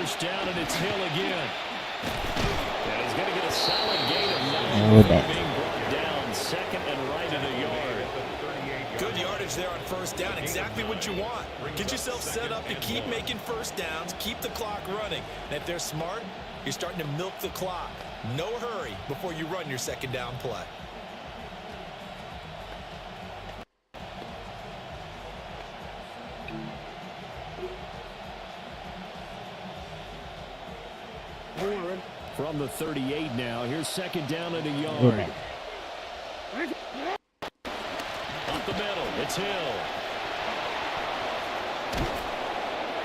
first down, and it's Hill again. And he's going to get a solid gain of 9 being brought down, second and right at a yard. Good yardage there on first down. Exactly what you want. Get yourself set up to keep making first downs, keep the clock running. And if they're smart, you're starting to milk the clock. No hurry before you run your second down play. From the 38 now, here's second down at a yard. Up the middle, it's Hill.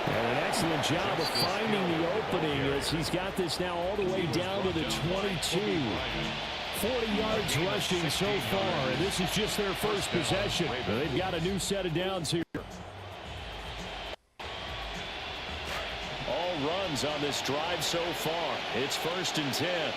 And an excellent job of finding the opening as he's got this now all the way down to the 22. 40 yards rushing so far, and this is just their first possession. They've got a new set of downs here. All runs on this drive so far. It's first and 10.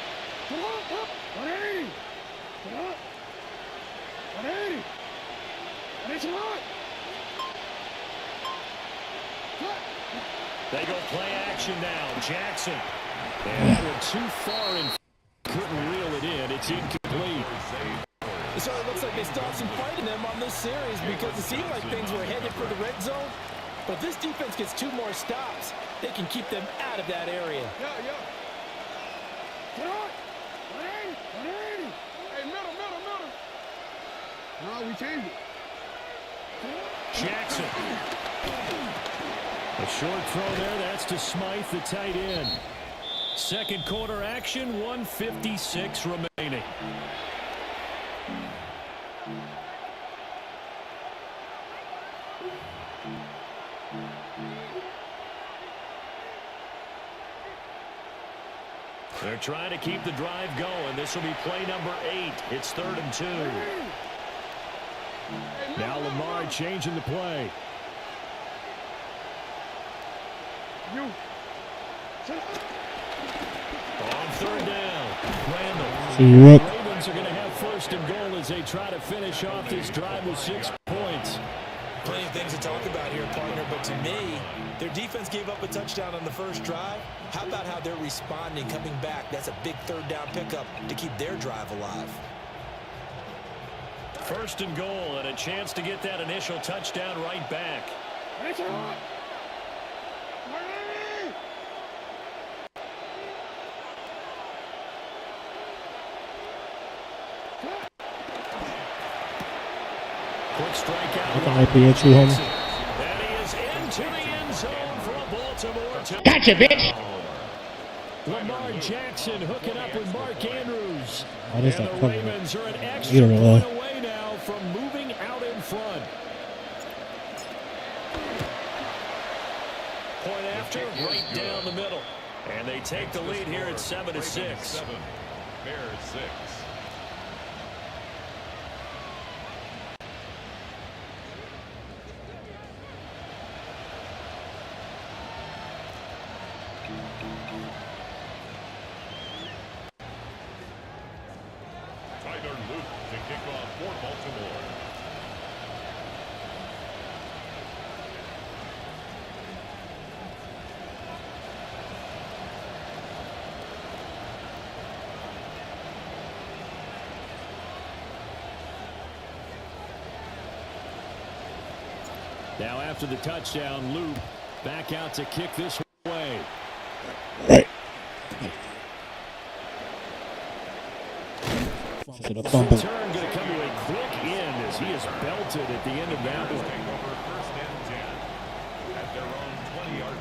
They go play action now. Jackson. And they were too far and couldn't reel it in. It's incomplete. It certainly looks like they stopped some fighting them on this series because it seemed like things were headed for the red zone. But if this defense gets 2 more stops, they can keep them out of that area. Hey, middle. No, we changed it. Jackson. A short throw there. That's to Smythe, the tight end. Second quarter action, 1:56 remaining. They're trying to keep the drive going. This will be play number 8. It's 3rd and 2. Now Lamar changing the play. On 3rd down, Randall. The Ravens are going to have 1st and goal as they try to finish off this drive with 6 points. Plenty of things to talk about here, partner, but to me, their defense gave up a touchdown on the first drive. How about how they're responding, coming back? That's a big 3rd down pickup to keep their drive alive. 1st and goal and a chance to get that initial touchdown right back. Quick strike out. That might be it, you homie. And he is into the end zone for a Baltimore. Gotcha, bitch. Lamar Jackson hooking up with Mark Andrews. What is and that the cover? Ravens are an extra point away now from moving out in front. Point after, right down the middle. And they take the lead here at 7-6. Bears 6. Tyler Luke to kick off for Baltimore. Now after the touchdown, Luke back out to kick this way. Right. To the fumble. Turn going to come to a quick end as he is belted at the end of that one. Take over 1st and 10 at their own 20-yard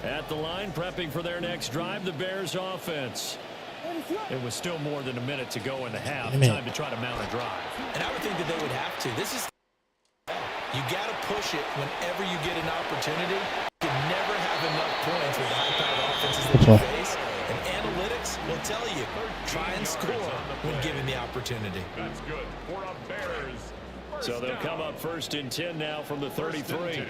line. At the line, prepping for their next drive, the Bears offense. It was still more than a minute to go in the half. Time to try to mount a drive. And I would think that they would have to. This is, you got to push it whenever you get an opportunity. You can never have enough points with the high-powered offenses that you face. And analytics will tell you, try and score when given the opportunity. That's good for a Bears. So they'll come up 1st and 10 now from the 33.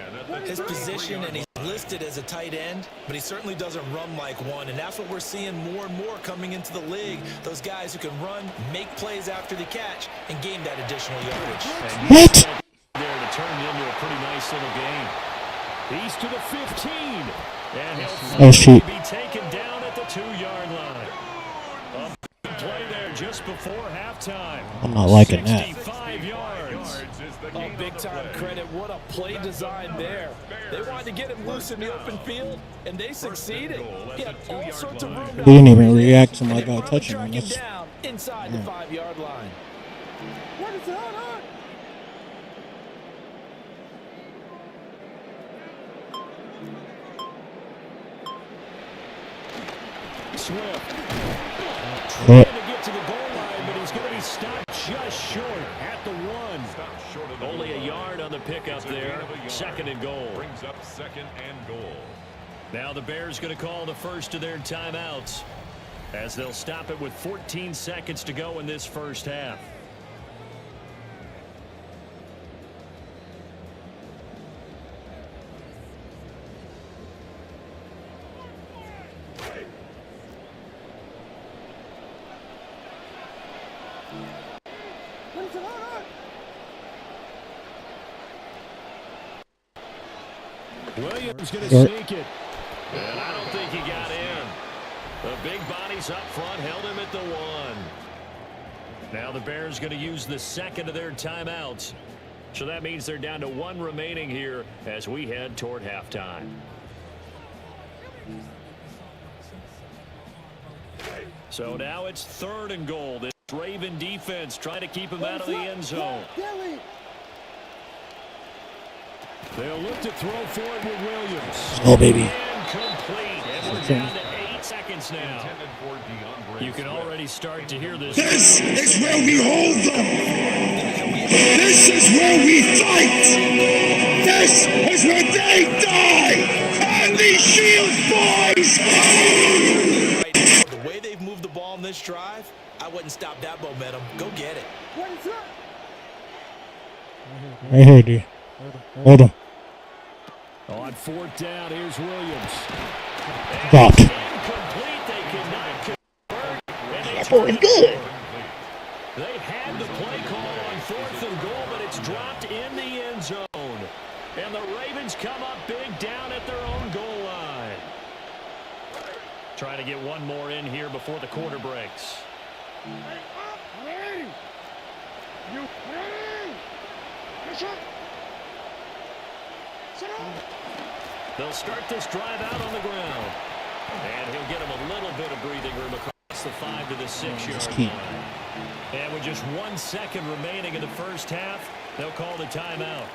His position, and he's listed as a tight end, but he certainly doesn't run like one, and that's what we're seeing more and more coming into the league. Those guys who can run, make plays after the catch, and gain that additional yardage. What? There to turned into a pretty nice little game. He's to the 15. And he'll cheap. finally be taken down at the 2-yard line. A big play there just before halftime. I'm not liking that. 65 yards. Oh, big-time credit. What a play design there. They wanted to get him loose in the open field, and they succeeded. He had all sorts of room. He didn't even react to my guy touching him. Track him down inside the 5-yard line. What is that? Swift. Right. Trying to get to the goal line, but he's going to be stopped just short at the 1. Only a yard on the pickup there. 2nd and goal. Brings up 2nd and goal. Now the Bears going to call the first of their timeouts as they'll stop it with 14 seconds to go in this first half. Williams going to sneak it. And I don't think he got in. The big bodies up front held him at the 1. Now the Bears going to use the 2nd of their timeouts. So that means they're down to 1 remaining here as we head toward halftime. So now it's 3rd and goal. This Raven defense trying to keep him out of the end zone. They'll look to throw for it with Williams. Oh, baby. Incomplete. And we're down to 8 seconds now. You can already start to hear this. This is where we hold them. This is where we fight. This is where they die. And these Shields boys. The way they've moved the ball in this drive, I wouldn't stop that momentum. Go get it. Right here, dude. Hold him. On 4th down, here's Williams. Dropped. Incomplete. They could not convert. That boy is good. They had the play call on 4th and goal, but it's dropped in the end zone. And the Ravens come up big down at their own goal line. Trying to get one more in here before the quarter breaks. They'll start this drive out on the ground. And he'll get him a little bit of breathing room across the 5 to the 6-yard line. And with just 1 second remaining in the first half, they'll call the timeout.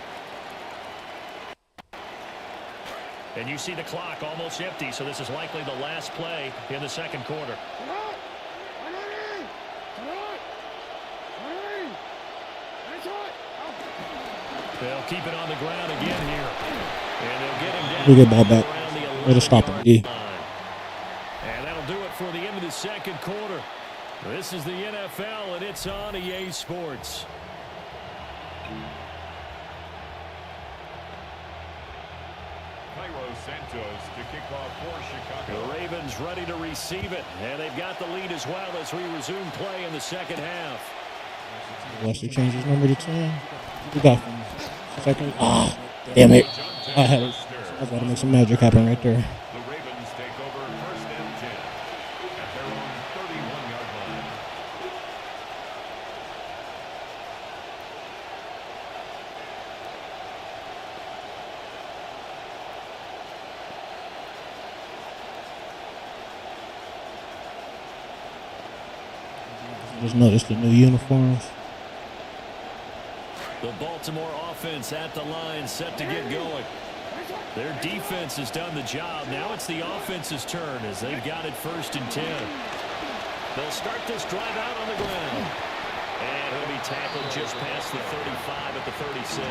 And you see the clock almost empty, so this is likely the last play in the second quarter. They'll keep it on the ground again here. And they'll get him down. We get ball back. It'll stop him. D. And that'll do it for the end of the second quarter. This is the NFL, and it's on EA Sports. Santos to kick off for Chicago. The Ravens ready to receive it, and they've got the lead as well as we resume play in the second half. Wesley changed his number to 10. We got him. Second. Ah, damn it. I got to make some magic happen right there. The Ravens take over 1st and 10 at their own 31-yard line. Just noticed the new uniforms. The Baltimore offense at the line, set to get going. Their defense has done the job. Now it's the offense's turn as they've got it 1st and 10. They'll start this drive out on the ground. And he'll be tackled just past the 35 at the 36.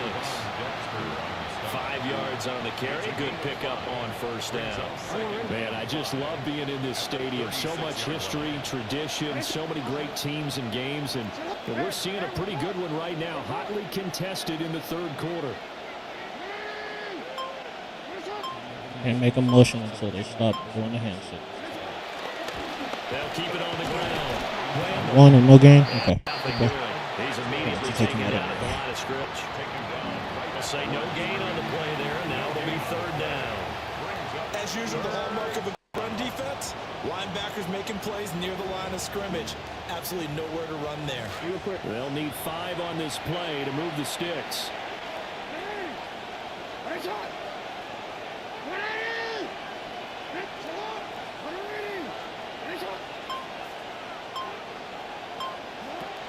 5 yards on the carry. Good pickup on 1st down. Man, I just love being in this stadium. So much history, tradition, so many great teams and games. And we're seeing a pretty good one right now. Hotly contested in the 3rd quarter. Can't make a motion until they stop doing the handshake. They'll keep it on the ground. One or no gain? Okay. He's immediately taken out of the line of scrimmage. They'll say no gain on the play there. Now it'll be third down. As usual, the hallmark of a run defense, linebackers making plays near the line of scrimmage. Absolutely nowhere to run there. They'll need 5 on this play to move the sticks.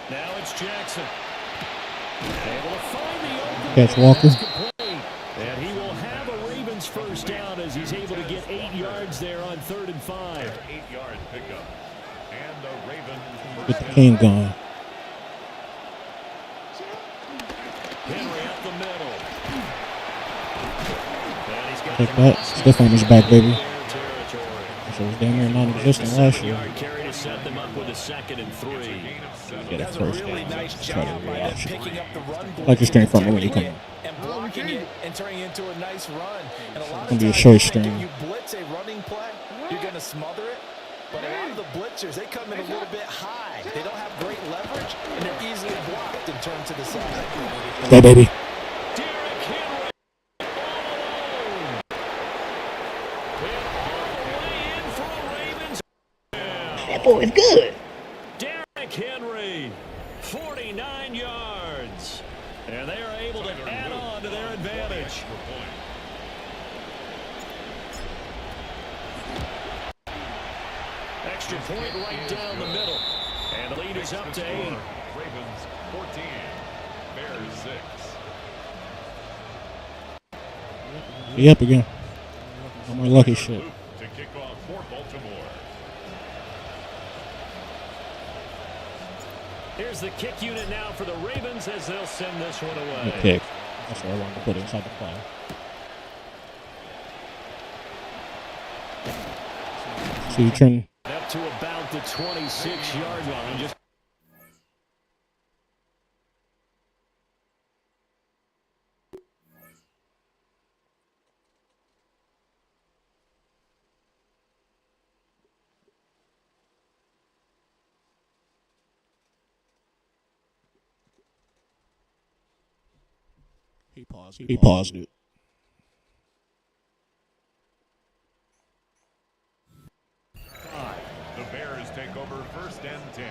Now it's Jackson. Able to find the open. Catch Walker. And he will have a Ravens first down as he's able to get 8 yards there on 3rd and 5. 8-yard pickup. And the Ravens Get the king going. Henry up the middle. And he's got Take that. Stiff on his back, baby. territory. So it was damn near non-existent last year. Yard carry to set them up with a 2nd and 3. Get a That's a first really down. nice Try job to by them reaction. picking up the run block. Like a string from when you come in. And blocking it and turning it into a nice run. And a lot of Gonna be a times, short I think string. if you blitz a running play, you're going to smother it. But a lot of the blitzers, they come in a little bit high. They don't have great leverage, and they're easily blocked and turned to the side. Go, baby. Derrick Henry all alone. And all the way in for a Ravens. That boy is good. Derrick Henry, 49 yards. And they are able to add on to their advantage. Extra point right down the middle. And the lead is up to 8. Ravens 14, Bears 6. He up again. I'm my lucky shit. To kick off for Baltimore. Here's the kick unit now for the Ravens as they'll send this one away. Good kick. That's what I wanted to put inside the play. So you turn. Up to about the 26-yard line. Just He paused it. The Bears take over 1st and 10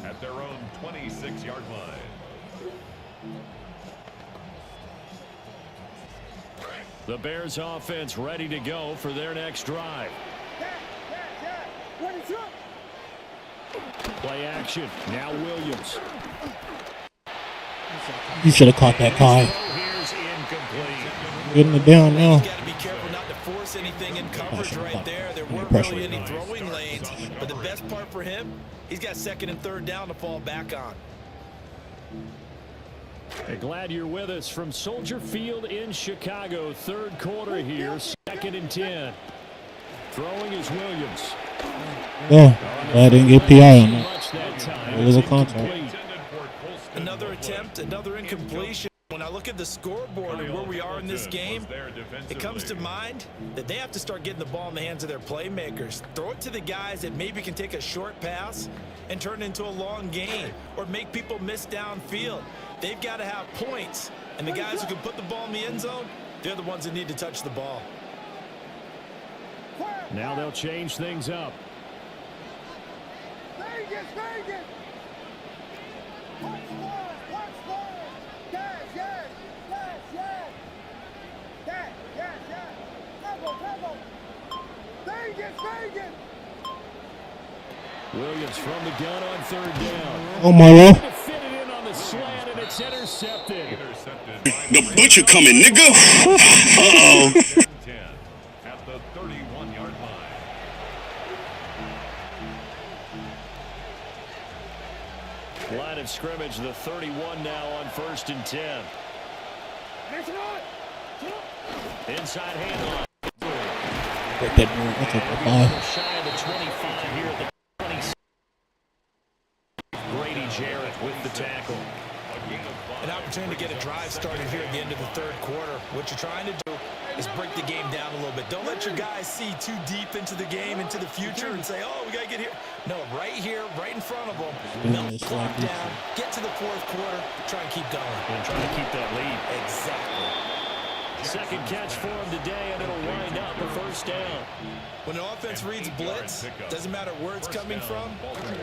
at their own 26-yard line. the Bears offense ready to go for their next drive. Play action. Now Williams. You should have caught that guy. Here's incomplete. Getting it down now. He's got to be careful not to force anything in coverage right there. There weren't really any throwing lanes. But the best part for him, he's got 2nd and 3rd down to fall back on. Hey, glad you're with us from Soldier Field in Chicago. 3rd quarter here, 2nd and 10. Throwing is Williams. Yeah, I didn't get PI on that. A little contact. Another attempt, another incompletion. When I look at the scoreboard and where we are in this game, it comes to mind that they have to start getting the ball in the hands of their playmakers. Throw it to the guys that maybe can take a short pass and turn it into a long gain or make people miss downfield. They've got to have points, and the guys who can put the ball in the end zone, they're the ones that need to touch the ball. Now they'll change things up. Williams from the gun on 3rd down. Oh my lord. Fit it in on the slant, and it's intercepted. The butcher coming, nigga. Uh-oh. 10 at the 31-yard line. Line of scrimmage, the 31 now on 1st and 10. Inside handoff. Break that door. I'll take that ball. Shy of the 25 here at the 26. Grady Jarrett with the tackle. An opportunity to get a drive started here at the end of the 3rd quarter. What you're trying to do is break the game down a little bit. Don't let your guys see too deep into the game, into the future, and say, oh, we got to get here. No, right here, right in front of them. Melt the clock down, get to the fourth quarter, try and keep going. And try to keep that lead. Exactly. Second catch for him today, and it'll wind up a first down. When an offense reads blitz, doesn't matter where it's coming from,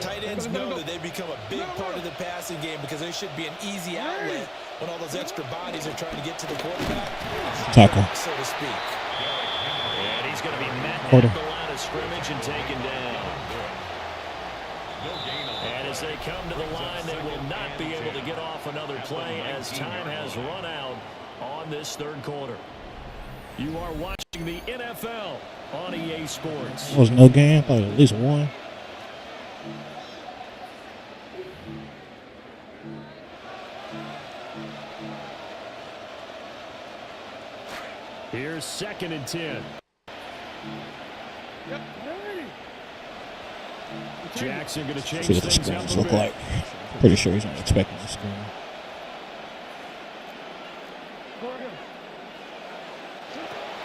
tight ends know that they become a big part of the passing game because there should be an easy outlet when all those extra bodies are trying to get to the quarterback. Tackle. So to speak. And he's going to be met at the line of scrimmage and taken down. And as they come to the line, they will not be able to get off another play as time has run out on this third quarter. You are watching the NFL on EA Sports. There was no game. I thought at least one. Here's 2nd and 10. Jackson going to change See what the things up screens a look bit. like. Pretty sure he's not expecting the screen.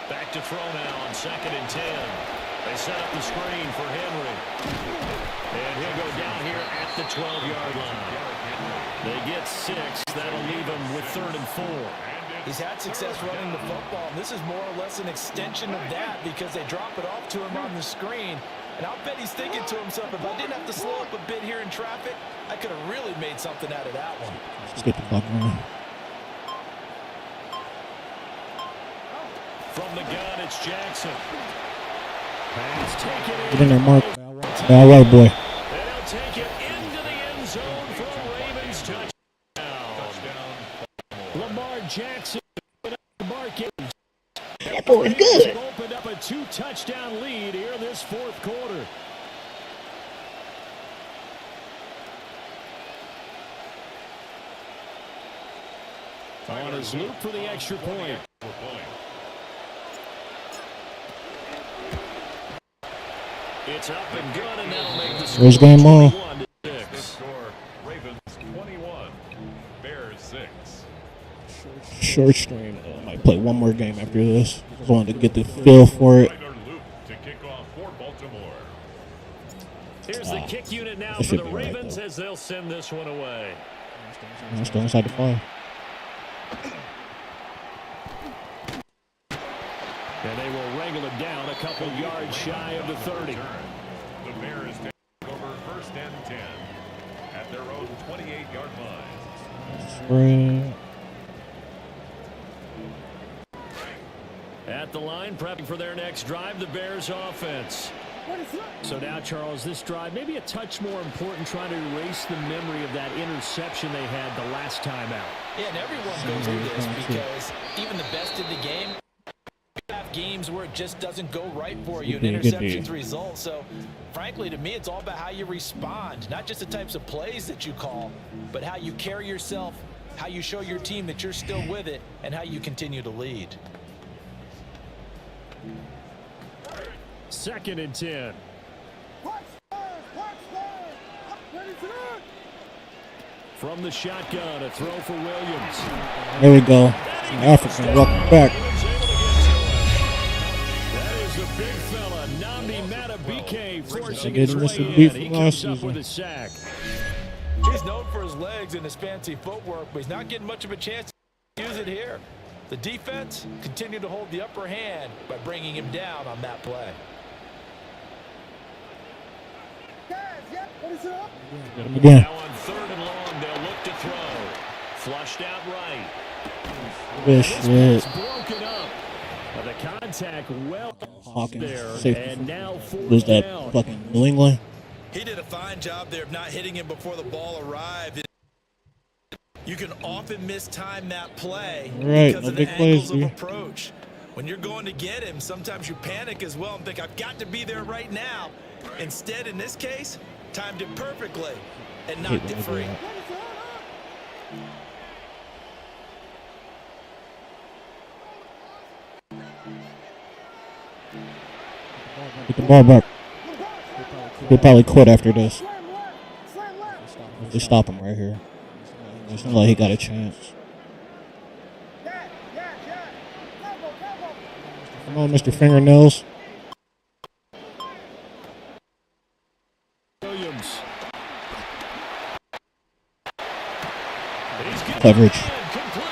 Back to throw now on 2nd and 10. They set up the screen for Henry. And he'll go down here at the 12-yard line. They get 6. That'll leave him with 3rd and 4. He's had success running the football, and this is more or less an extension of that because they drop it off to him on the screen. And I'll bet he's thinking to himself, if I didn't have to slow up a bit here in traffic, I could have really made something out of that one. Let's get the clock running. From the gun, it's Jackson. Pass taken Get in there, Mark. All right, boy. And he'll take it into the end zone for a Ravens touchdown. Lamar Jackson. That boy's good. Opened up a 2-touchdown lead here this fourth quarter. On his loop for the extra point. It's up and good, and that'll make the score First game on. 21-6. Ravens 21, Bears 6. Short stream. I might play one more game after this. Just wanted to get the feel for it. To kick off for Baltimore. Here's the kick unit now That for should the be right, Ravens though. as they'll send this one away. Still inside the 5. And they will wrangle it down a couple yards shy of the 30. The Bears take over 1st and 10 at their own 28-yard line. At the line, prepping for their next drive, the Bears offense. So now, Charles, this drive maybe a touch more important, trying to erase the memory of that interception they had the last time out. Yeah, and everyone goes through this because even the best in the game have games where it just doesn't go right for you and interceptions result. So, frankly, to me, it's all about how you respond, not just the types of plays that you call, but how you carry yourself, how you show your team that you're still with it, and how you continue to lead. 2nd and 10. From the shotgun, a throw for Williams. There we go. African, welcome back. That is a big fella, Namdi Matabike, forcing Getting his this way would be in. from He last comes up season. with a sack. He's known for his legs and his fancy footwork, but he's not getting much of a chance to use it here. The defense continued to hold the upper hand by bringing him down on that play. Again. Now on 3rd and long, they'll look to throw. Flushed out right. Good This shit. one's broken up. The contact well Hawkins, there, safety. and now Lose 4th that down. fucking New England. He did a fine job there of not hitting him before the ball arrived. You can often mistime that play Right, because no of the big plays, angles of dude. approach. When you're going to get him, sometimes you panic as well and think, I've got to be there right now. Instead, in this case, timed it perfectly and knocked it free. Get the ball back. He'll probably quit after this. Just stop him right here. It's not like he got a chance. Come on, Mr. Fingernails. Williams. Coverage. Complete.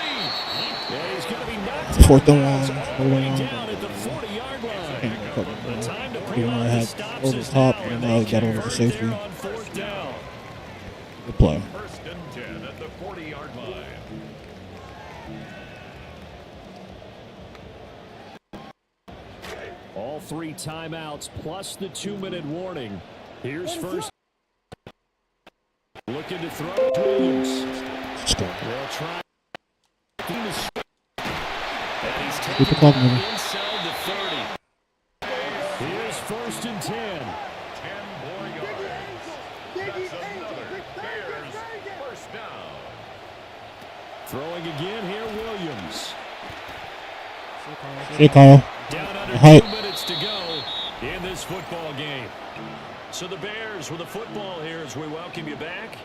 Yeah, he's going to be knocked 4th and 1. down at the 40-yard line. The time to He put on might the have stops over the is top, now, and and now they he got over the convert safety. there on 4th down. Good play. First and 10 at the 40-yard line. All 3 timeouts plus the 2-minute warning. Here's first. Looking to throw. Williams. They'll try. And he's Keep the taken clock down moving. inside the 30. Here's first and 10. 10 more yards. That's another Bears first down. Throwing again here, Williams. Hey, Kyle. Down under Height. 2 minutes to go in this football game. So the Bears with the football here as we welcome you back.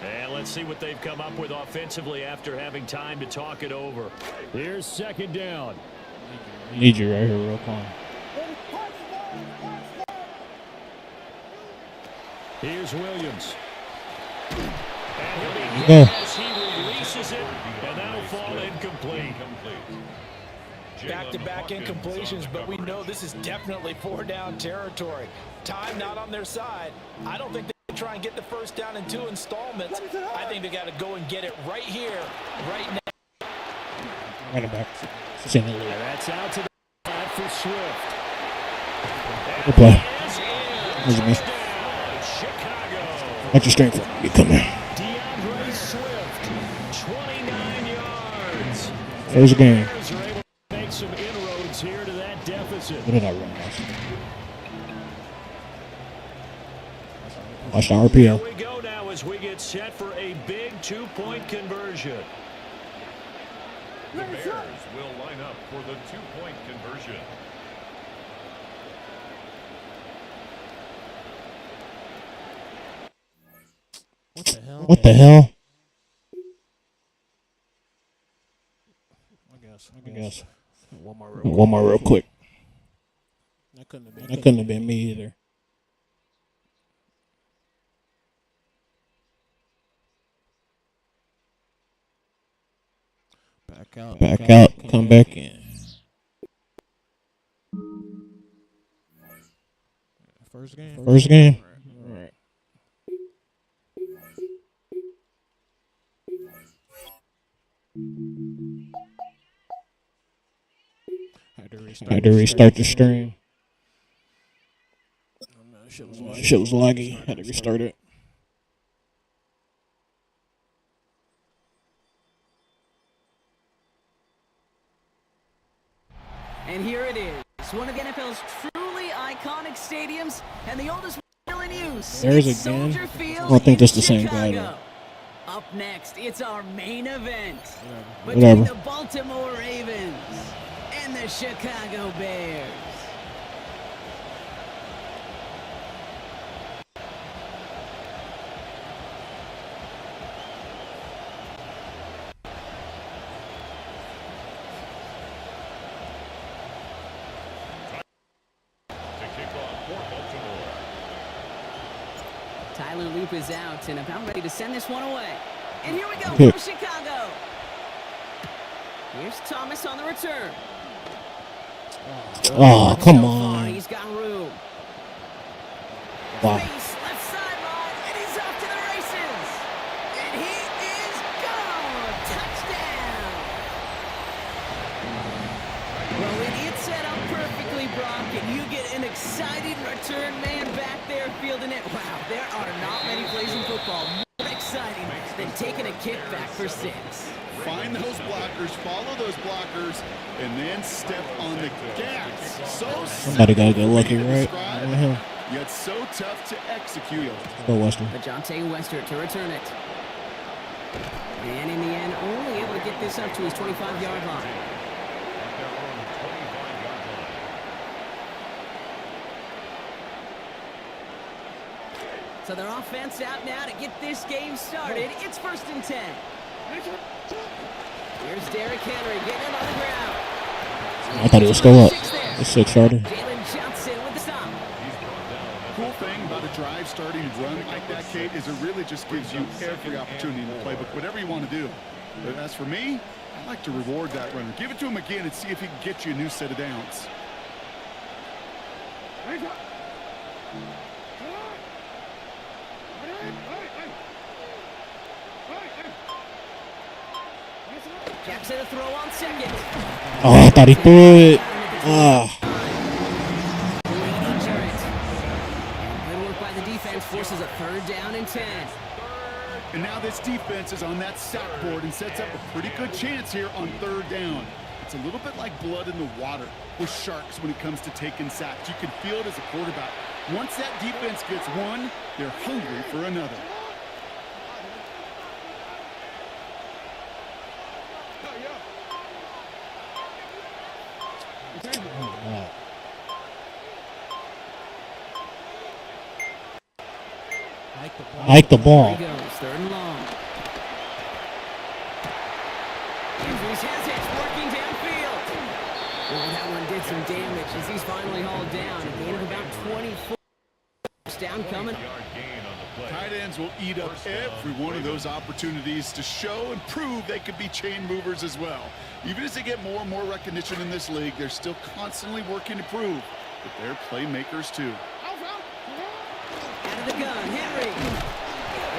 And let's see what they've come up with offensively after having time to talk it over. Here's second down. Need you right here, real calm. Here's Williams. And he'll be hit Go. as he releases it, and that'll fall incomplete. Back-to-back incompletions, but we know this is definitely 4-down territory. Time not on their side. I don't think they can try and get the first down in 2 installments. I think they got to go and get it right here, right now. Running back. Send it. And that's out to the side for Swift. Good play. Is There's a miss. down, Chicago. Watch your strength. You come here. DeAndre Swift, 29 yards. First game. Bears are able to make some inroads here to that deficit. What did I run last? Watch the RPO. Here we go now as we get set for a big 2-point conversion. The Bears will line up for the 2-point conversion. What the hell? I guess. One more real quick. That couldn't have been me either. Back out. Come back in. First game. All right. Had to restart the stream. Shit was laggy. Had to restart it. And here it is, one of the NFL's truly iconic stadiums and the oldest still in use. There's It's a game. Soldier Field I don't think in that's the same guy, Chicago. Up next, it's our main event Whatever. between the Baltimore Ravens and the Chicago Bears. To kick off for Baltimore. Tyler Loop is out and about ready to send this one away. And here we go Pick. from Chicago. Here's Thomas on the return. Oh, come So far, on. he's got room. Wow. Face left sideline, and he's off to the races. And he is gone. Touchdown. Well, it's set up perfectly, Brock, and you get an exciting return man back there fielding it. Wow, there are not many plays in football more exciting than taking a kickback for 6. Find those blockers, follow those blockers, and then step on the gas. So Somebody gotta get lucky, simple to right? describe, Uh-huh. yet so tough to execute. Go Western. Ajante Wester to return it. And in the end, only able to get this up to his 25-yard line. At their own 25-yard line. So their offense out now to get this game started. It's 1st and 10. Here's Derrick Henry getting him on the ground. I thought he was still up. 6 there. A 6-yarder. Jalen Johnson with the stop. Cool thing about a drive starting to run like that, Kate, is it really just gives you every opportunity in the playbook, whatever you want to do. But as for me, I like to reward that runner. Give it to him again and see if he can get you a new set of downs. Jackson a throw on second. Oh, I thought he threw it. Ah. Good work by the defense forces a 3rd down and 10. And now this defense is on that sack board and sets up a pretty good chance here on 3rd down. It's a little bit like blood in the water with Sharks when it comes to taking sacks. You can feel it as a quarterback. Once that defense gets one, they're hungry for another. Like the ball. Here he goes, 3rd and long. Andrews has it, working downfield. Well, that one did some damage as he's finally hauled down at the end of about 24. First down coming. Tight ends will eat up every one of those opportunities to show and prove they could be chain movers as well. Even as they get more and more recognition in this league, they're still constantly working to prove that they're playmakers too. Out of the gun, Henry.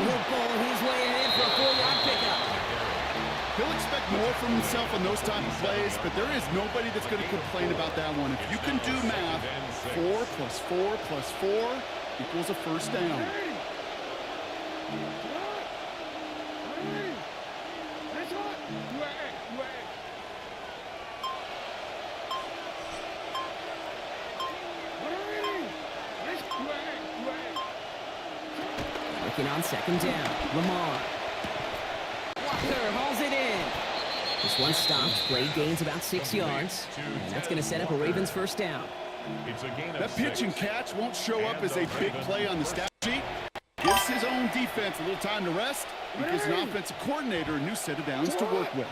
He'll pull his way ahead for a 4-yard pickup. He'll expect more from himself on those type of plays, but there is nobody that's going to complain about that one. If you can do math, 4 plus 4 plus 4 equals a first down. Working on 2nd down. Lamar. Walker hauls it in. This one stopped. Great gains about 6 yards. And that's going to set up a Ravens first down. That pitch and catch won't show up as a big play on the stat sheet. Gives his own defense a little time to rest. He gives an offensive coordinator a new set of downs to work with.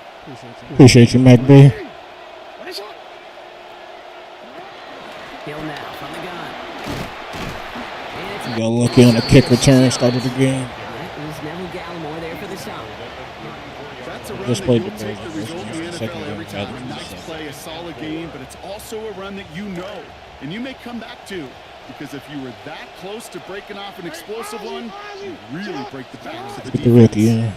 Appreciate you, Mac B. Hill now from the gun. You got lucky on a kick return, started the game. That was Neville Gallimore there for the stop. That's a run Just that played you'll the take the Bears. result in the Second NFL game, every time. Madden. A nice play, a solid game, but it's also a run that you know and you may come back to. Because if you were that close to breaking off an explosive one, you really break the backs of the Get the defense. rookie, yeah.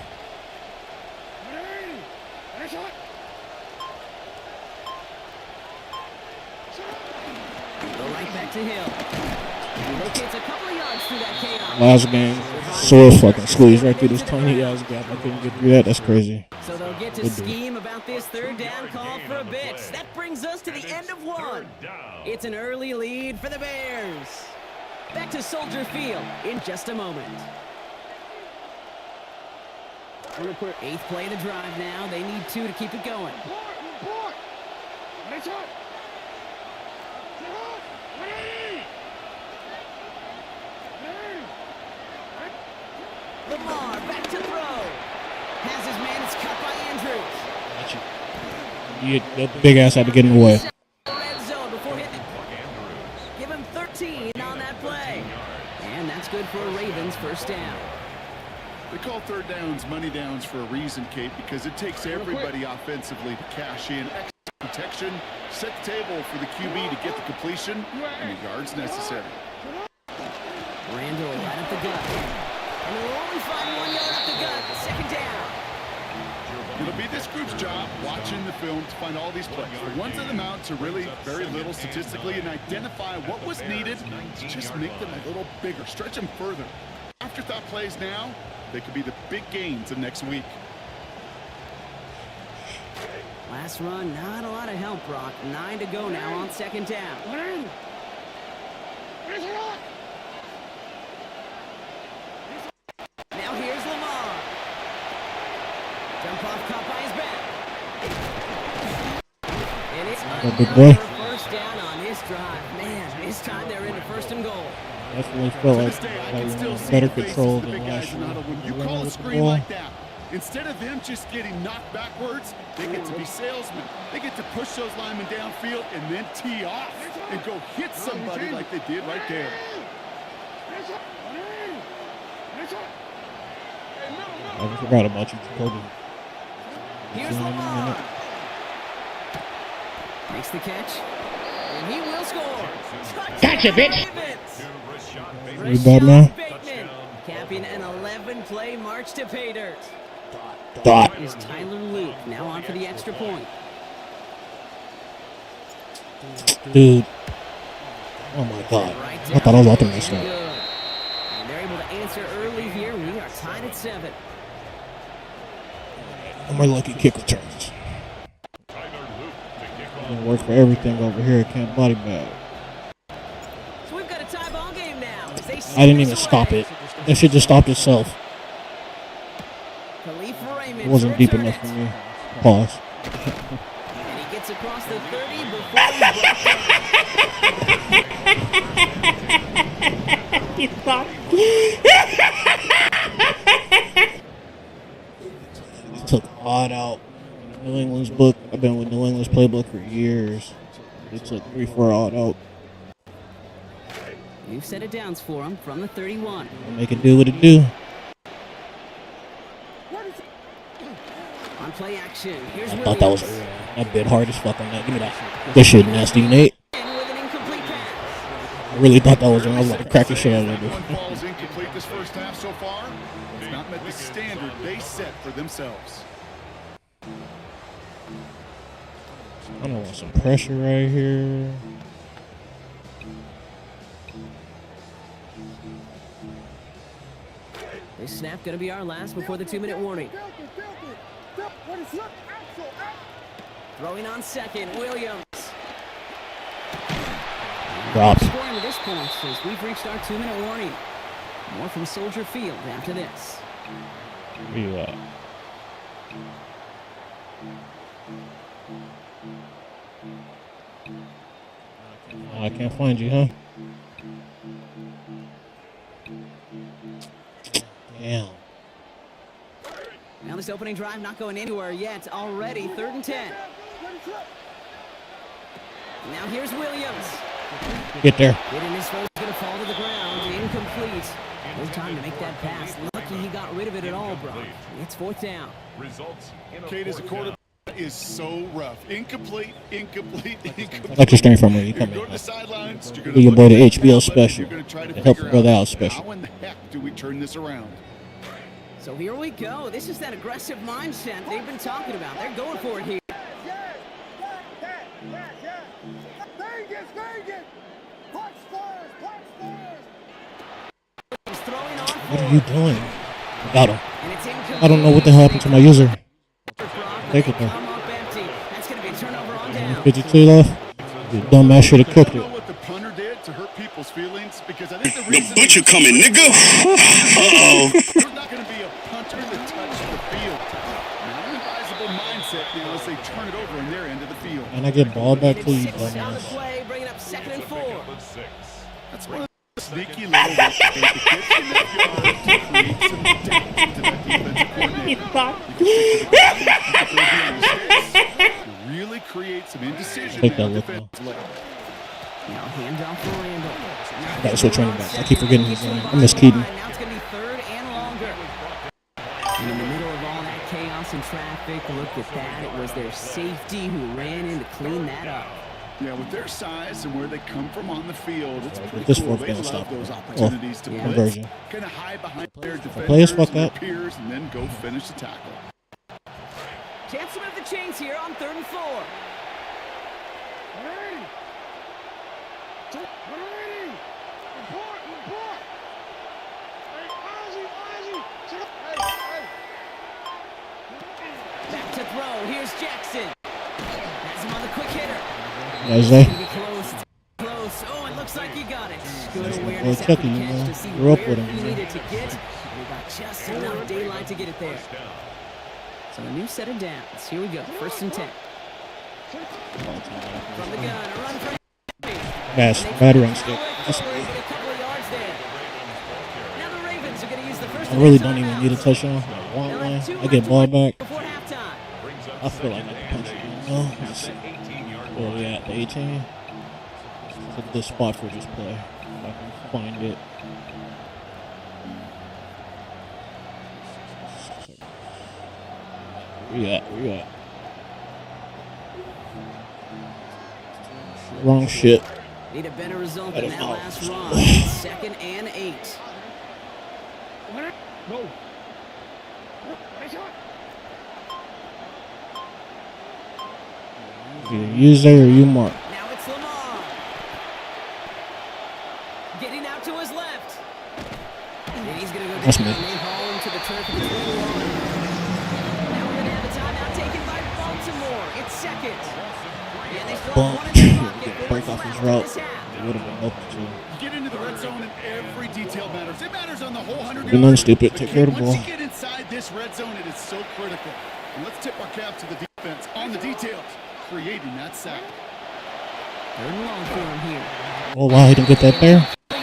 Go right back to Hill. He locates a couple of yards through that chaos. Last game, sore fucking squeeze right through this 20 yards gap. I couldn't get through that. That's crazy. So they'll get to Good dude. scheme about this 3rd down call for a bit. That brings us to the end of one. It's an early lead for the Bears. Back to Soldier Field in just a moment. 8th play of the drive now. They need 2 to keep it going. Lamar back to throw. Has his man. It's cut by Andrews. That big ass had to get in the way. Red zone before hitting. Give him 13 on that play. And that's good for a Ravens first down. They call 3rd downs money downs for a reason, Kate, because it takes everybody offensively to cash in. Extra protection, set the table for the QB to get the completion and the yards necessary. Randall right up the gut. And they'll only find 1 yard up the gut. 2nd down. It'll be this group's job watching the film to find all these plays. The ones that amount to really very little statistically and identify what was needed to just make them a little bigger, stretch them further. Afterthought plays now, they could be the big gains of next week. Last run, not a lot of help, Brock. 9 to go now on 2nd down. Now here's Lamar. Jump off caught by his back. And it's big boy. first down on this drive. Man, this time they're into 1st and goal. Definitely felt To like this day, I we can still were see better the faces control of the than big last guys in year. the huddle. When you We call ran a with the screen ball. like that, Instead of them just getting knocked backwards, they get to be salesmen. They get to push those linemen downfield and then tee off and go hit somebody like they did right there. I forgot about you, Jacoby. Here's Lamar. Makes the catch. And he will score. Gotcha, bitch. Ravens. You bad, man? Bateman capping an 11-play march to pay dirt. Dot. Is Tyler Luke now on for the extra point. Dude. Oh my God. I thought I was out there messed up. And they're able to answer early here. We are tied at 7. My lucky kick returns. Gonna work for everything over here at Camp Body Bag. So we've got a tie ball game now. I didn't even stop it. That shit just stopped itself. It wasn't deep enough for me. Pause. And he gets across the 30 before he's brought down. He took odd out. New England's book. I've been with New England's playbook for years. They took 3-4 odd out. You've set it downs for him from the 31. And make it do what it do. On play action. Here's I Williams. thought that was a bit hard as fuck on that. Give me that. Good shit, nasty Nate. And with an incomplete pass. I really thought that was. I was about to crack the shit out of it. One ball is incomplete this first half so far. It's not met the standard they set for themselves. I don't want some pressure right here. This snap going to be our last before the 2-minute warning. Throwing on second, Williams. Drops. Scoring at this point as we've reached our 2-minute warning. More from Soldier Field after this. Where you at? I can't find you, huh? Damn. Now this opening drive not going anywhere yet. Already 3rd and 10. Now here's Williams. Get there. Hitting his throw is going to fall to the ground. Incomplete. No time to make that pass. Lucky he got rid of it at all, Brock. It's 4th down. Results in Kate, as a quarterback, is so rough. Incomplete. I like your strength from where you come Go in. to the sidelines. You're Give your boy the look at HBO but special. You're going to try to To help figure the brother out out special. how in the heck do we turn this around? So here we go. This is that aggressive mindset they've been talking about. They're going for it here. What are you doing? Got him. I don't know what the hell happened to my user. Take it though. That's going to be a turnover on down. 52 left. You dumbass should have cooked I don't it. know what the punter did to hurt people's feelings because I think the The reason butcher coming, nigga. Uh-oh. there's not going to be a punter that touches the field. Now, an advisable mindset now as they turn it over in their end of the field. And I get ball back to you, 6 on the dumbass. play, bringing up 2nd and 4. That's one of the sneaky little ways the kids in that yard to create some doubt to that defensive coordinator. You can throw behind the sticks to really create some indecision Take that there look, though. defensively. Now handoff for Randall. Gotta switch running backs. I keep forgetting his name. I miss Keaton. Now it's going to be 3rd and longer. And in the middle of all that chaos and traffic, look at that. It was their safety who ran in to clean that up. Yeah, with their size and where they come from on the field, it's pretty This cool. fourth They gonna love stop. those Oh, opportunities to blitz, conversion. kind of hide behind their Play his defenders fuck and up. their peers, and then go finish the tackle. Chance to move the chains here on 3rd and 4. Back to throw. Here's Jackson. Has him on the quick hitter. Isaiah. Gonna be close. It's close. Oh, it looks like he got it. Good awareness Boy, after Chucky, the you catch know. to see Grew up where with him, he you know. needed to get. We got just enough daylight to get it there. So a new set of downs. Here we go. 1st and 10. From the gun, a run for Bad run stick. a couple of yards there. Now the Ravens are going to use the first I really don't even need a touchdown. I want one. I get ball back. Before halftime. I feel like I can punch it. No, let's see. Where we at? The 18? It's a good spot for this play. If I can find it. Where you at? Where you at? Wrong shit. Need a better result than that last run. 2nd and 8. No. Use there or you mark. Now it's Lamar. Getting out to his left. And he's going to go That's down me. and haul him to the turf at the 21. Now we're going to have a timeout taken by Baltimore. It's 2nd. And they still have one in their pocket. Break off his route. It would have been open too. Get into the red zone and every detail matters. It matters on the whole 100 Do nothing stupid. Take care of the ball. Once you get inside this red zone, it is so critical. And let's tip our cap to the defense on the details, creating that sack. 3rd and long for him here. Oh wow, he didn't get that there. 8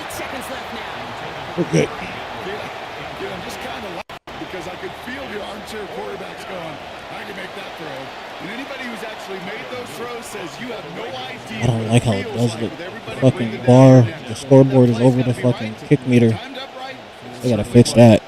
seconds left now. We're good. I'm just kind of laughing because I could feel the armchair quarterbacks going, I can make that throw. And anybody who's actually made those throws says you have no idea. I don't like how it feels does like the with everybody fucking breathing bar. down their The scoreboard is over the fucking kick meter. Timed up right. They gotta fix that.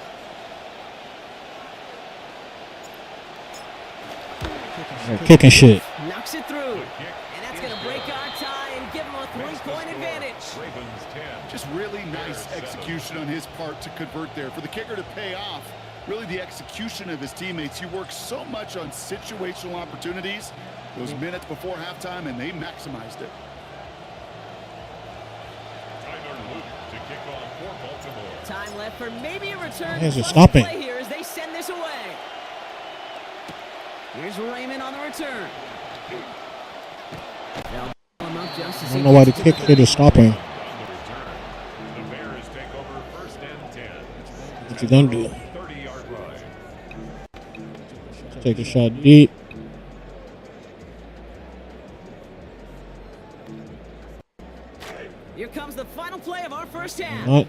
They're kicking shit. Knocks it through. And that's going to break our tie and give him a 3-point advantage. Ravens 10. Just really nice execution on his part to convert there. For the kicker to pay off, really the execution of his teammates. He works so much on situational opportunities those minutes before halftime, and they maximized it. Tyler Luke to kick off for Baltimore. Time left for maybe a return. Why is it Plus stopping? play here as they send this away. Here's Raymond on the return. They'll pull him up just I as don't he know why the gets to kick hit is stopping. On the return, the Bears take over 1st and 10. What you gonna do? 30-yard line. Take a shot deep. Here comes the final play of our first half. Not.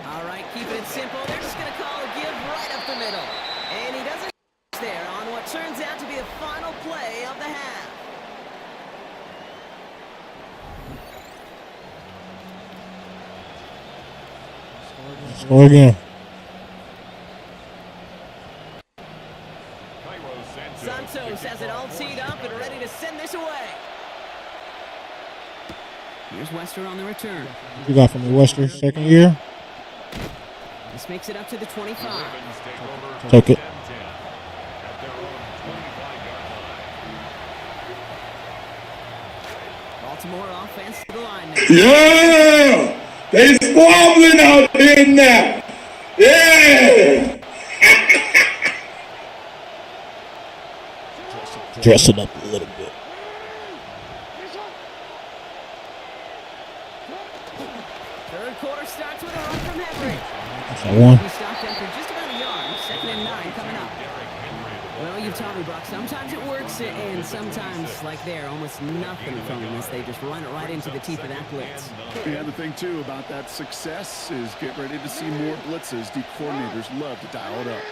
All right, keeping it simple. They're just going to call a give right up the middle. And he doesn't there on what turns out to be the final play of the half. Score again. Santos has it all teed up and ready to send this away. Here's Wester on the return. What you got from the Western 2nd year? This makes it up to the 25. Ravens take over Take it. 10 at their own 25-yard line. Baltimore offense to the line now. Yeah! They squabbling out there now. Yeah! Dress it up a little bit. Third quarter starts with a run from Henry. That's that one. He stopped after just about a yard. 2nd and 9 coming up. Well, you've taught me, Brock. Sometimes it works, and sometimes, like there, almost nothing from them as they just run it right into the teeth of that blitz. Yeah, the thing, too, about that success is get ready to see more blitzes. The coordinators love to dial it up.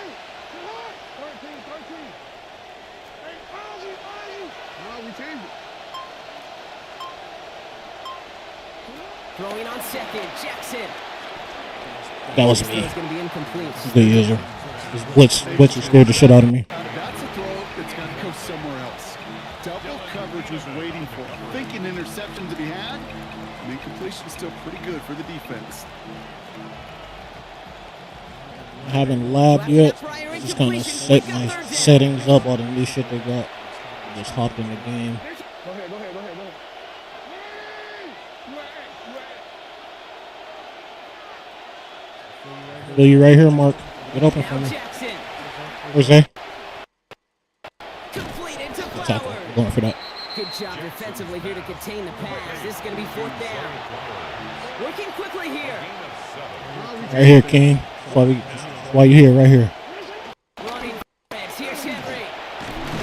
Throwing on 2nd, Jackson. That was This me. is going to be incomplete. Good user. This blitz scared the shit out of me. That's a throw that's got to go somewhere else. Double coverage was waiting for him. Thinking interception to be had. And incompletion still pretty good for the defense. I haven't labbed yet. Just kind of set my settings up, all the new shit they got. Just hopped in the game. Bill, you right here, Mark. Get open for Now me. Jackson. Where's they? Completed to Tackle. Flowers. Going for that. Good job defensively here to contain the pass. This is going to be 4th down. Working quickly here. Right here, King. That's why you here, right here. Running backs. Here's Henry.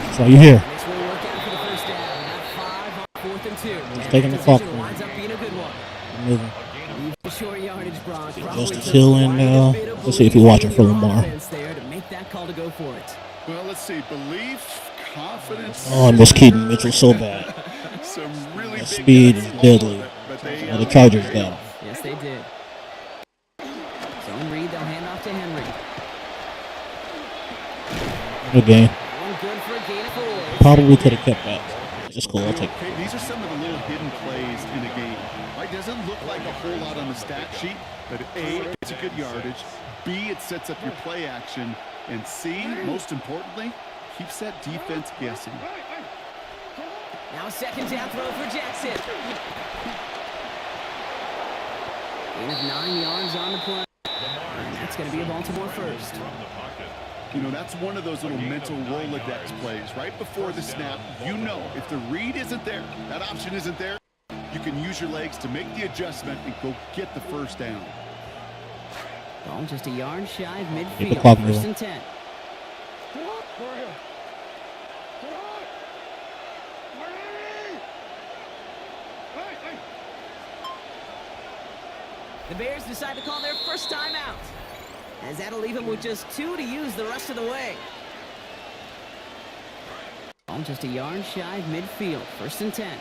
That's why you here. This will work out for the first down. Got 5 on 4th and 2. Just taking the clock. Winds up being a good one. I'm moving. Even short yardage, Brock. Justice Hill in now. Let's see if you're watching for Lamar. There to make that call to go for it. Well, let's see. Belief, confidence. Oh, I miss Keaton Mitchell so bad. Some really That big speed guys is all deadly. of it, but they, The Chargers got him. Yes, they did. Zone read, they'll hand off to Henry. Good game. One good for a gain of 4. Probably could have kept that. It's cool. I'll take it. Okay, these are some of the little hidden plays in a game. Right? Doesn't look like a whole lot on the stat sheet, but A, it's a good yardage. B, it sets up your play action. And C, most importantly, keeps that defense guessing. Now a second down throw for Jackson. Gain of 9 yards on the play. And that's going to be a Baltimore first. You know, that's one of those little mental Rolodex plays. Right before the snap, you know if the read isn't there, that option isn't there, you can use your legs to make the adjustment and go get the first down. Ball just a yard shy of Get the midfield. clock First moving. and 10. The Bears decide to call their first time out, as that'll leave them with just 2 to use the rest of the way. Ball just a yard shy of midfield. First and 10.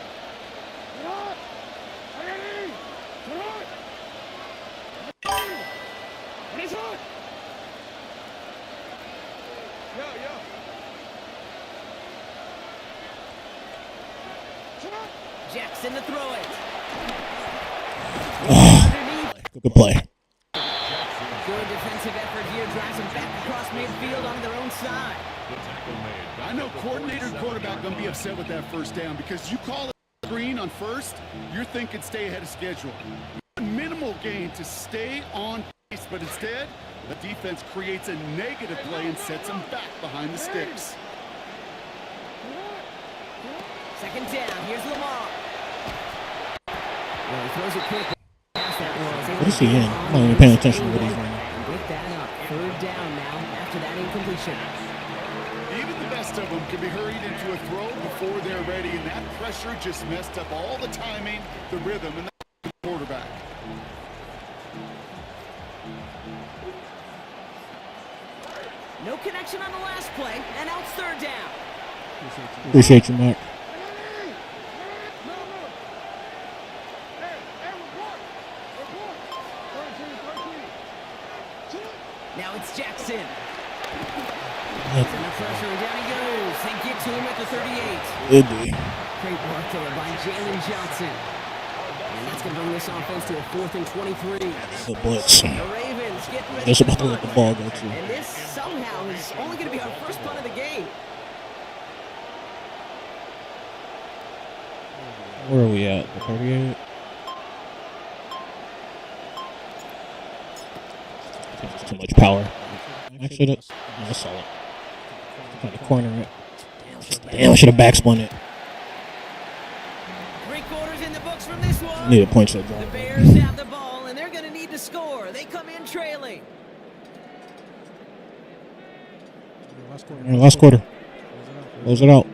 Jackson to throw it. Good play. Good defensive effort here, drives them back across midfield on their own side. I know coordinator and quarterback going to be upset with that first down because you call it screen on first, you're thinking stay ahead of schedule. Minimal gain to stay on pace, but instead, the defense creates a negative play and sets them back behind the sticks. Second down, here's Lamar. Well, he throws it quick. What is he in? I'm not even paying attention to what he's doing. Pick that up. Third down now after that incompletion. Even the best of them can be hurried into a throw before they're ready, and that pressure just messed up all the timing, the rhythm, and the quarterback. No connection on the last play, and now it's third down. Appreciate you, Mark. Now it's Jackson. Yep. Enough pressure, and down he goes. They get to him at the 38. Good D. Great work there by Jalen Johnson. And that's going to bring this offense to a 4th and 23. The blitz. The Ravens getting ready Just to about to let the punt. ball go, too. And this somehow is only going to be our first punt of the game. Where are we at? The 38? That's too much power. Actually, that's solid. Trying to corner it. Damn, I should have backspun it. 3 quarters in the books from this one. Need a point to The drive. Bears have the ball, and they're going to need to score. They come in trailing. Last quarter. Close it out.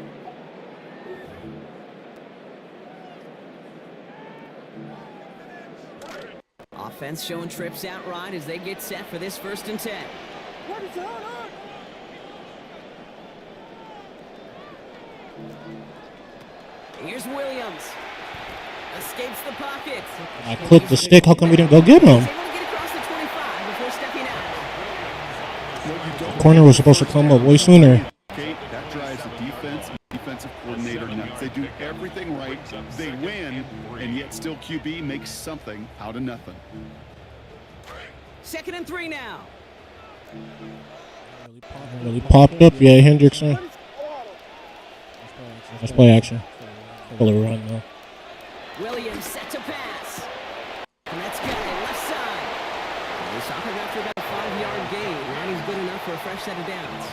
Offense showing trips out right as they get set for this 1st and 10. Here's Williams. Escapes the pocket. I clipped the stick. How come we didn't go get him? He's able to get across the 25 before stepping out. Corner was supposed to come up way sooner. Okay, that drives the defense and defensive coordinator nuts. They do everything right, they win, and yet still QB makes something out of nothing. 2nd and 3 now. Really popped up. Yeah, Hendrickson. Let's play action. Pull a run, though. Williams set to pass. And that's good. Left side. They stop him after about a 5-yard gain. That is good enough for a fresh set of downs.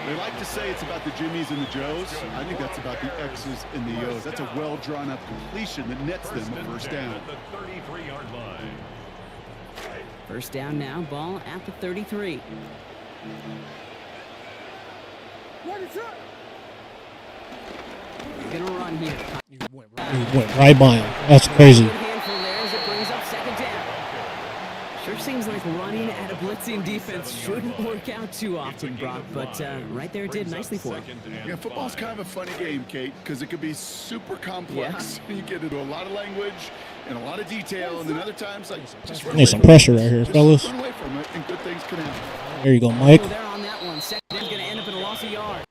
They like to say it's about the Jimmies and the Joes. I think that's about the X's and the O's. That's a well-drawn up completion that nets them a first down. At the 33-yard line. First down now, ball at the 33. They're gonna run here. He went right by him. That's crazy. Good handful there as it brings up 2nd down. blitzing defense shouldn't work out too often, Brock, but right there it did nicely for him. Yeah, football's kind of a funny game, Kate, because it can be super complex. You get into a lot of language and a lot of detail, and then other times, like, just run away Need some from pressure it. right here, Just fellas. run away from it, and good things can happen. There you go, Mike. Oh, they're on that one. Second is going to end up in a loss of yards.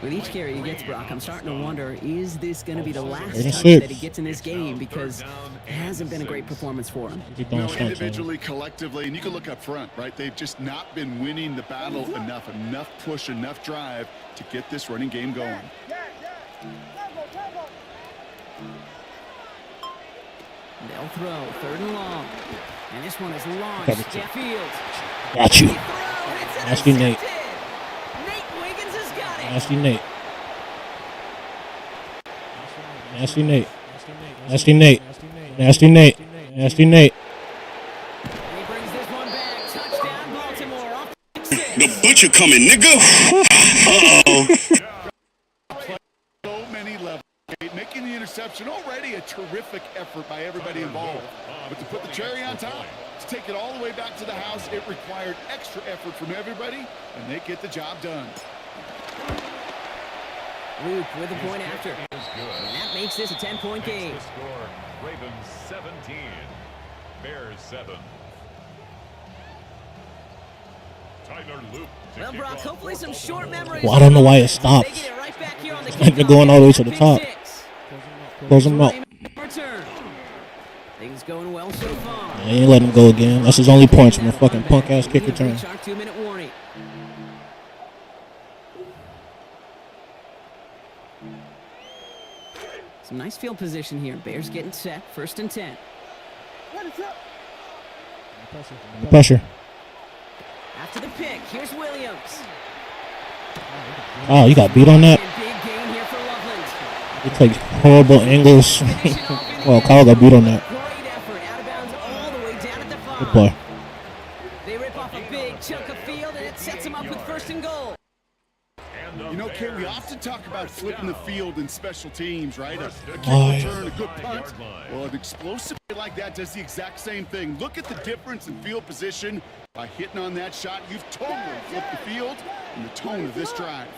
With each carry he gets, Brock, I'm starting to wonder, is this going to be the last touch that he gets in this game? Because it hasn't been a great performance for him. Individually, collectively, and you can look up front, right? They've just not been winning the battle enough push, enough drive to get this running game going. They'll throw, 3rd and long. And this one is launched. Jeff Fields. Got you. Nasty Nate. Nate Wiggins has got it. Nasty Nate. Nasty Nate. Nasty Nate. Nasty Nate. Nasty Nate. And he brings this one back. Touchdown, Baltimore. Off The butcher coming, nigga. Uh-oh. So many levels. Making the interception, already a terrific effort by everybody involved. But to put the cherry on top, to take it all the way back to the house, it required extra effort from everybody, and they get the job done. Luke with a point after. And that makes this a 10-point game. Score, Ravens 17, Bears 7. Tyler Luke. Well, Brock, hopefully some short memories. Well, I don't know why it stopped. They get it right back here on the They're going all the way to the top. Close them out. Things going well so far. I ain't letting him go again. That's his only points from a fucking punk ass kick return. Our 2-minute warning. Some nice field position here. Bears getting set. 1st and 10. Pressure. After the pick, here's Williams. Oh, you got beat on that. And big gain here for Loveland. You take horrible angles. Well, Kyle got beat on that. Great effort. Out of bounds all the way down at the 5. Good play. They rip off a big chunk of field, and it sets them up with 1st and goal. You know, Kate, we often talk about flipping the field in special teams, right? A kick return, a good punt. Well, an explosive play like that does the exact same thing. Look at the difference in field position. By hitting on that shot, you've totally flipped the field and the tone of this drive.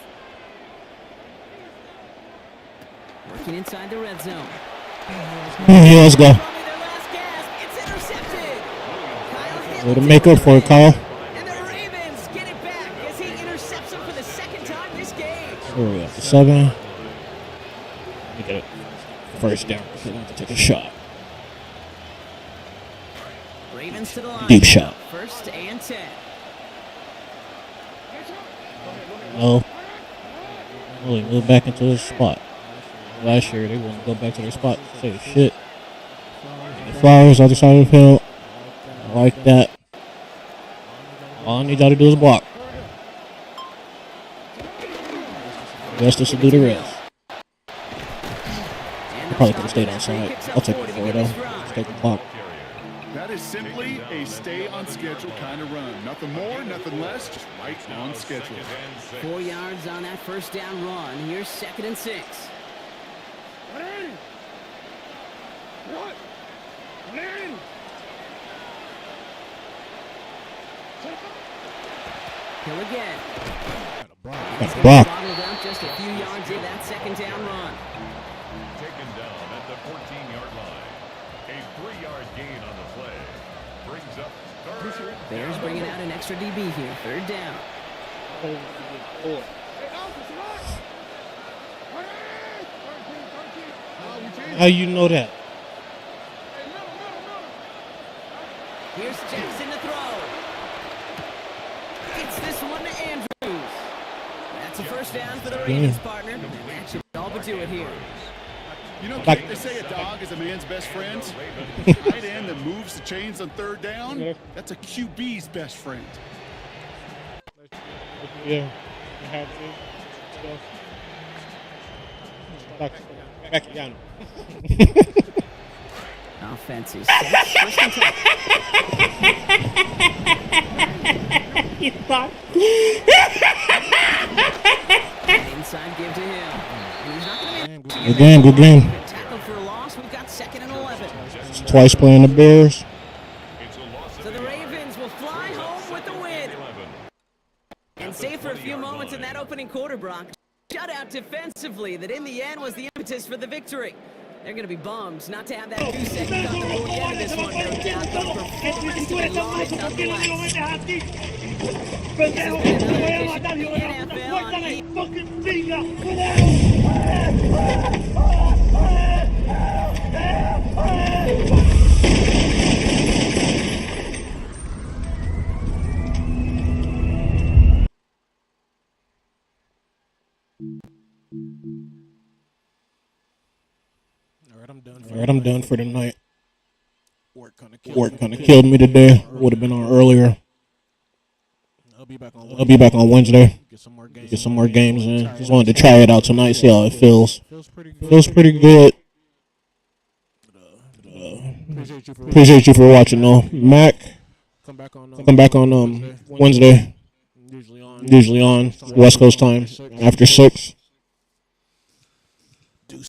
Working inside the red zone. Yeah, let's go. Probably their last gasp. It's intercepted. Kyle Way to make up for it, Kyle. And the Ravens get it back as he intercepts him for the 2nd time this game. Where are we at? 7. Let me get it. 1st down. They want to take a shot. Ravens to the line. Deep shot. 1st and 10. No. Really move back into his spot. Last year, they wouldn't go back to their spot. Say shit. The Flowers, other side of the field. I like that. All I need y'all to do is block. The rest is to do the rest. I probably could have stayed outside. I'll take it for it, though. Just take the block. That is simply a stay on schedule kind of run. Nothing more, nothing less, just right on schedule. 4 yards on that 1st down run. Here's 2nd and 6. Hill again. Block. Bottled up just a few yards in that 2nd down run. Taken down at the 14-yard line. A 3-yard gain on the play. Brings up 3rd. Bears bringing out an extra DB here. 3rd down. How you know that? Here's Jackson to throw. It's this one to Andrews. That's a 1st down for the Ravens, partner. And that should all but do it here. You know, Kate, they say a dog is a man's best friend. Tight end that moves the chains on 3rd down, that's a QB's best friend. Yeah. Back down. Offense is set. 1st and 10. You thought? Inside give to him. And he's not going to Good game, good game. tackle for a loss. We've got 2nd and 11. Twice playing the Bears. So the Ravens will fly home with the win. And stay for a few moments in that opening quarter, Brock. Shut out defensively that in the end was the impetus for the victory. They're going to be bummed not to have that 2 seconds on the board at the end of this one, no doubt. But performance to be lauded nonetheless. This has been another edition of the NFL Alright, I'm done for the night. Work kind of killed me today. Would have been on earlier. I'll be back on Wednesday. Get some more games in. Just wanted to try it out tonight, see how it feels. Feels pretty good. Appreciate you for watching, though. Mac, come back on Wednesday. Usually on West Coast time after 6.